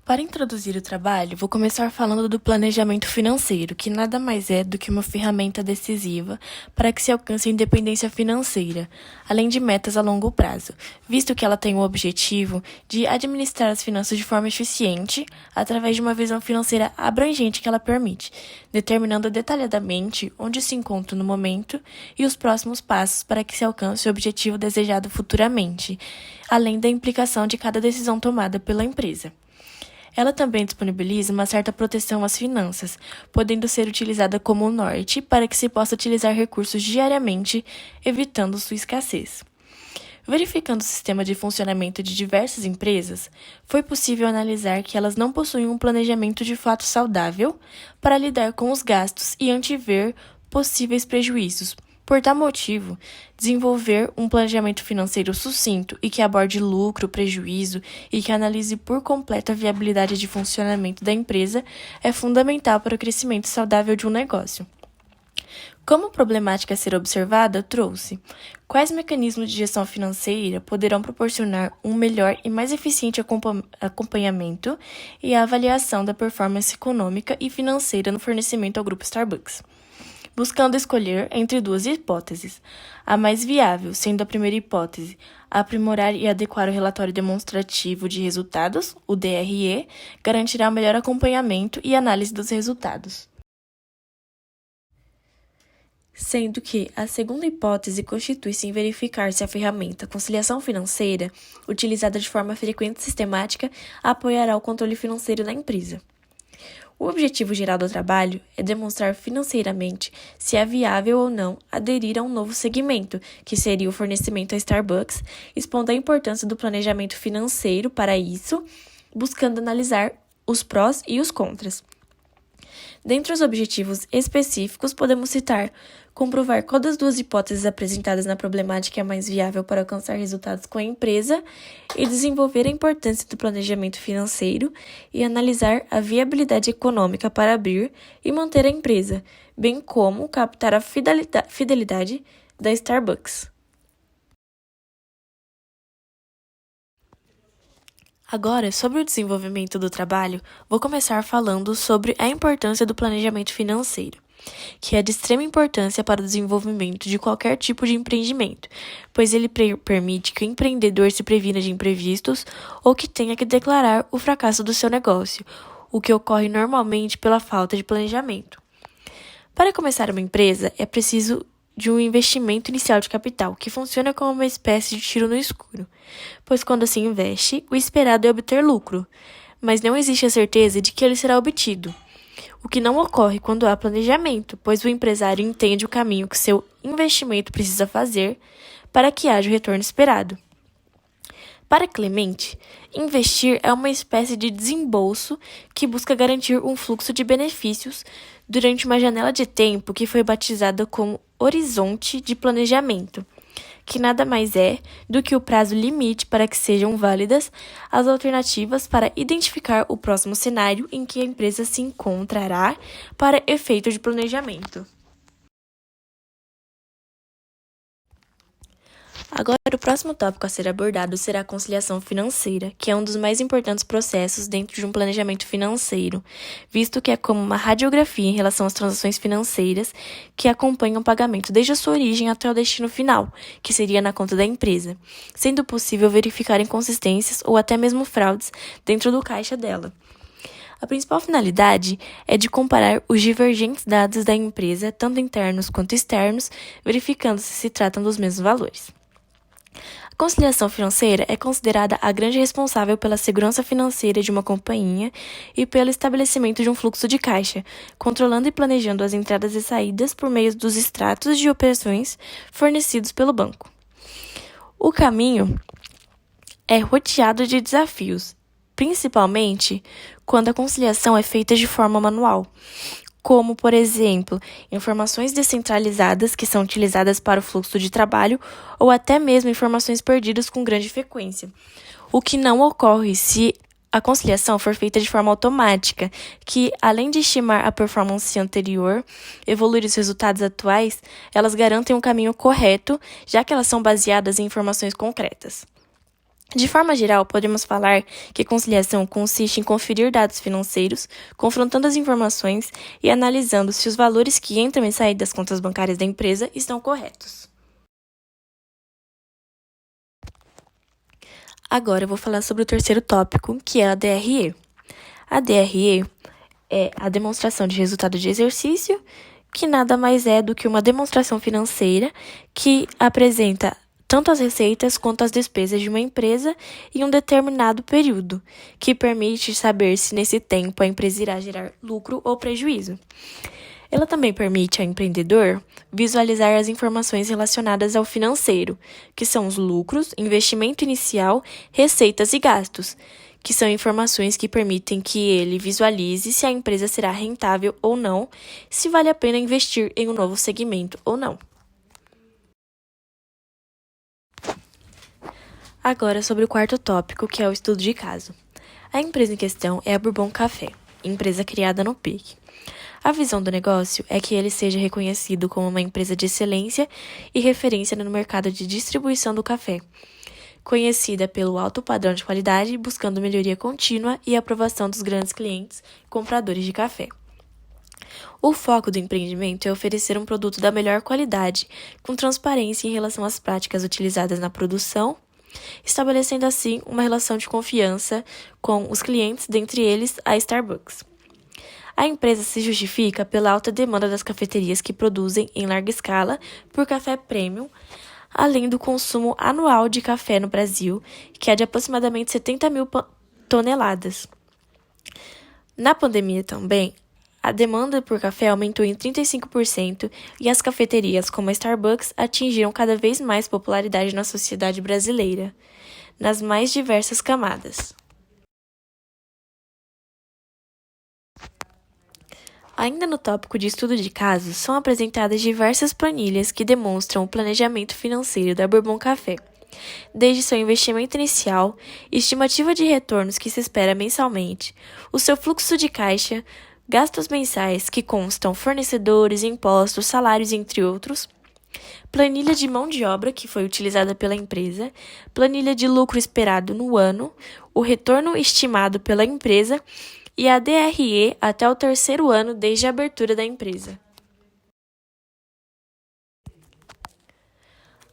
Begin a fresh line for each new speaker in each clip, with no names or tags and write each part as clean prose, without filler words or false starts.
Para introduzir o trabalho, vou começar falando do planejamento financeiro, que nada mais é do que uma ferramenta decisiva para que se alcance a independência financeira, além de metas a longo prazo, visto que ela tem o objetivo de administrar as finanças de forma eficiente através de uma visão financeira abrangente que ela permite, determinando detalhadamente onde se encontra no momento e os próximos passos para que se alcance o objetivo desejado futuramente, além da implicação de cada decisão tomada pela empresa. Ela também disponibiliza uma certa proteção às finanças, podendo ser utilizada como norte para que se possa utilizar recursos diariamente, evitando sua escassez. Verificando o sistema de funcionamento de diversas empresas, foi possível analisar que elas não possuem um planejamento de fato saudável para lidar com os gastos e antever possíveis prejuízos. Por tal motivo, desenvolver um planejamento financeiro sucinto e que aborde lucro, prejuízo e que analise por completo a viabilidade de funcionamento da empresa é fundamental para o crescimento saudável de um negócio. Como problemática a ser observada, trouxe quais mecanismos de gestão financeira poderão proporcionar um melhor e mais eficiente acompanhamento e avaliação da performance econômica e financeira no fornecimento ao grupo Starbucks, buscando escolher entre duas hipóteses. A mais viável, sendo a primeira hipótese, aprimorar e adequar o relatório demonstrativo de resultados, o DRE, garantirá o melhor acompanhamento e análise dos resultados. Sendo que a segunda hipótese constitui-se em verificar se a ferramenta conciliação financeira, utilizada de forma frequente e sistemática, apoiará o controle financeiro da empresa. O objetivo geral do trabalho é demonstrar financeiramente se é viável ou não aderir a um novo segmento, que seria o fornecimento a Starbucks, expondo a importância do planejamento financeiro para isso, buscando analisar os prós e os contras. Dentre os objetivos específicos, podemos citar comprovar qual das duas hipóteses apresentadas na problemática é mais viável para alcançar resultados com a empresa e desenvolver a importância do planejamento financeiro e analisar a viabilidade econômica para abrir e manter a empresa, bem como captar a fidelidade da Starbucks. Agora, sobre o desenvolvimento do trabalho, vou começar falando sobre a importância do planejamento financeiro, que é de extrema importância para o desenvolvimento de qualquer tipo de empreendimento, pois ele permite que o empreendedor se previna de imprevistos ou que tenha que declarar o fracasso do seu negócio, o que ocorre normalmente pela falta de planejamento. Para começar uma empresa, é preciso de um investimento inicial de capital, que funciona como uma espécie de tiro no escuro, pois quando se investe, o esperado é obter lucro, mas não existe a certeza de que ele será obtido, o que não ocorre quando há planejamento, pois o empresário entende o caminho que seu investimento precisa fazer para que haja o retorno esperado. Para Clemente, investir é uma espécie de desembolso que busca garantir um fluxo de benefícios durante uma janela de tempo que foi batizada como horizonte de planejamento, que nada mais é do que o prazo limite para que sejam válidas as alternativas para identificar o próximo cenário em que a empresa se encontrará para efeito de planejamento. Agora, o próximo tópico a ser abordado será a conciliação financeira, que é um dos mais importantes processos dentro de um planejamento financeiro, visto que é como uma radiografia em relação às transações financeiras que acompanham o pagamento desde a sua origem até o destino final, que seria na conta da empresa, sendo possível verificar inconsistências ou até mesmo fraudes dentro do caixa dela. A principal finalidade é de comparar os divergentes dados da empresa, tanto internos quanto externos, verificando se tratam dos mesmos valores. A conciliação financeira é considerada a grande responsável pela segurança financeira de uma companhia e pelo estabelecimento de um fluxo de caixa, controlando e planejando as entradas e saídas por meio dos extratos de operações fornecidos pelo banco. O caminho é rodeado de desafios, principalmente quando a conciliação é feita de forma manual, como, por exemplo, informações descentralizadas que são utilizadas para o fluxo de trabalho ou até mesmo informações perdidas com grande frequência, o que não ocorre se a conciliação for feita de forma automática, que, além de estimar a performance anterior, evoluir os resultados atuais, elas garantem um caminho correto, já que elas são baseadas em informações concretas. De forma geral, podemos falar que conciliação consiste em conferir dados financeiros, confrontando as informações e analisando se os valores que entram e saem das contas bancárias da empresa estão corretos. Agora eu vou falar sobre o terceiro tópico, que é a DRE. A DRE é a demonstração de resultado de exercício, que nada mais é do que uma demonstração financeira que apresenta tanto as receitas quanto as despesas de uma empresa em um determinado período, que permite saber se nesse tempo a empresa irá gerar lucro ou prejuízo. Ela também permite ao empreendedor visualizar as informações relacionadas ao financeiro, que são os lucros, investimento inicial, receitas e gastos, que são informações que permitem que ele visualize se a empresa será rentável ou não, se vale a pena investir em um novo segmento ou não. Agora sobre o quarto tópico, que é o estudo de caso. A empresa em questão é a Bourbon Café, empresa criada no PIC. A visão do negócio é que ele seja reconhecido como uma empresa de excelência e referência no mercado de distribuição do café, conhecida pelo alto padrão de qualidade, buscando melhoria contínua e aprovação dos grandes clientes compradores de café. O foco do empreendimento é oferecer um produto da melhor qualidade, com transparência em relação às práticas utilizadas na produção, estabelecendo assim uma relação de confiança com os clientes, dentre eles a Starbucks. A empresa se justifica pela alta demanda das cafeterias que produzem em larga escala por café premium, além do consumo anual de café no Brasil, que é de aproximadamente 70 mil toneladas. Na pandemia também, a demanda por café aumentou em 35% e as cafeterias como a Starbucks atingiram cada vez mais popularidade na sociedade brasileira, nas mais diversas camadas. Ainda no tópico de estudo de casos, são apresentadas diversas planilhas que demonstram o planejamento financeiro da Bourbon Café, desde seu investimento inicial, estimativa de retornos que se espera mensalmente, o seu fluxo de caixa, gastos mensais que constam fornecedores, impostos, salários, entre outros, planilha de mão de obra que foi utilizada pela empresa, planilha de lucro esperado no ano, o retorno estimado pela empresa e a DRE até o terceiro ano desde a abertura da empresa.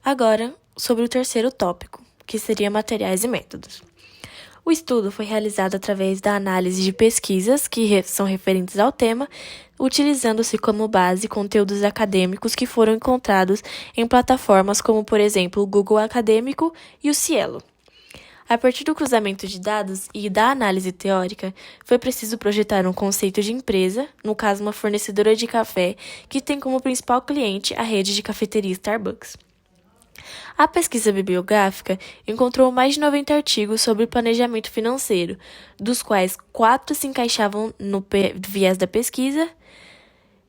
Agora, sobre o terceiro tópico, que seria materiais e métodos. O estudo foi realizado através da análise de pesquisas que são referentes ao tema, utilizando-se como base conteúdos acadêmicos que foram encontrados em plataformas como, por exemplo, o Google Acadêmico e o Cielo. A partir do cruzamento de dados e da análise teórica, foi preciso projetar um conceito de empresa, no caso uma fornecedora de café, que tem como principal cliente a rede de cafeteria Starbucks. A pesquisa bibliográfica encontrou mais de 90 artigos sobre planejamento financeiro, dos quais 4 se encaixavam no viés da pesquisa,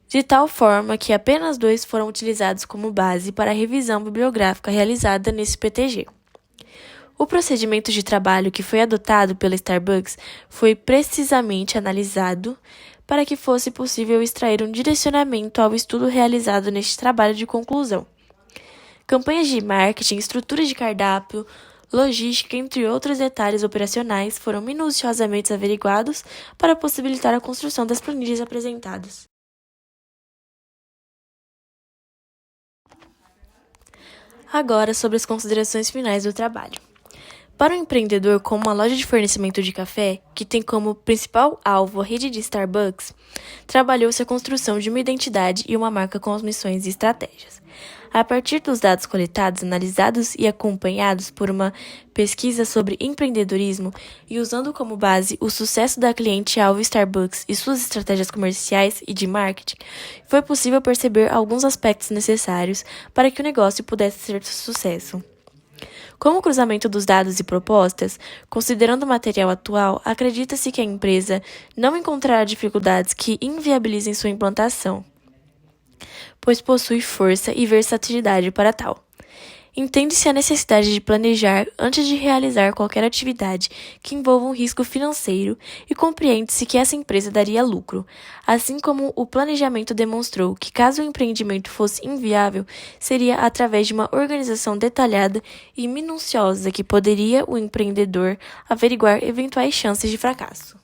de tal forma que apenas 2 foram utilizados como base para a revisão bibliográfica realizada nesse PTG. O procedimento de trabalho que foi adotado pela Starbucks foi precisamente analisado para que fosse possível extrair um direcionamento ao estudo realizado neste trabalho de conclusão. Campanhas de marketing, estrutura de cardápio, logística, entre outros detalhes operacionais, foram minuciosamente averiguados para possibilitar a construção das planilhas apresentadas. Agora, sobre as considerações finais do trabalho. Para um empreendedor como uma loja de fornecimento de café, que tem como principal alvo a rede de Starbucks, trabalhou-se a construção de uma identidade e uma marca com as missões e estratégias. A partir dos dados coletados, analisados e acompanhados por uma pesquisa sobre empreendedorismo e usando como base o sucesso da cliente-alvo Starbucks e suas estratégias comerciais e de marketing, foi possível perceber alguns aspectos necessários para que o negócio pudesse ser sucesso. Com o cruzamento dos dados e propostas, considerando o material atual, acredita-se que a empresa não encontrará dificuldades que inviabilizem sua implantação, pois possui força e versatilidade para tal. Entende-se a necessidade de planejar antes de realizar qualquer atividade que envolva um risco financeiro e compreende-se que essa empresa daria lucro, assim como o planejamento demonstrou que, caso o empreendimento fosse inviável, seria através de uma organização detalhada e minuciosa que poderia o empreendedor averiguar eventuais chances de fracasso.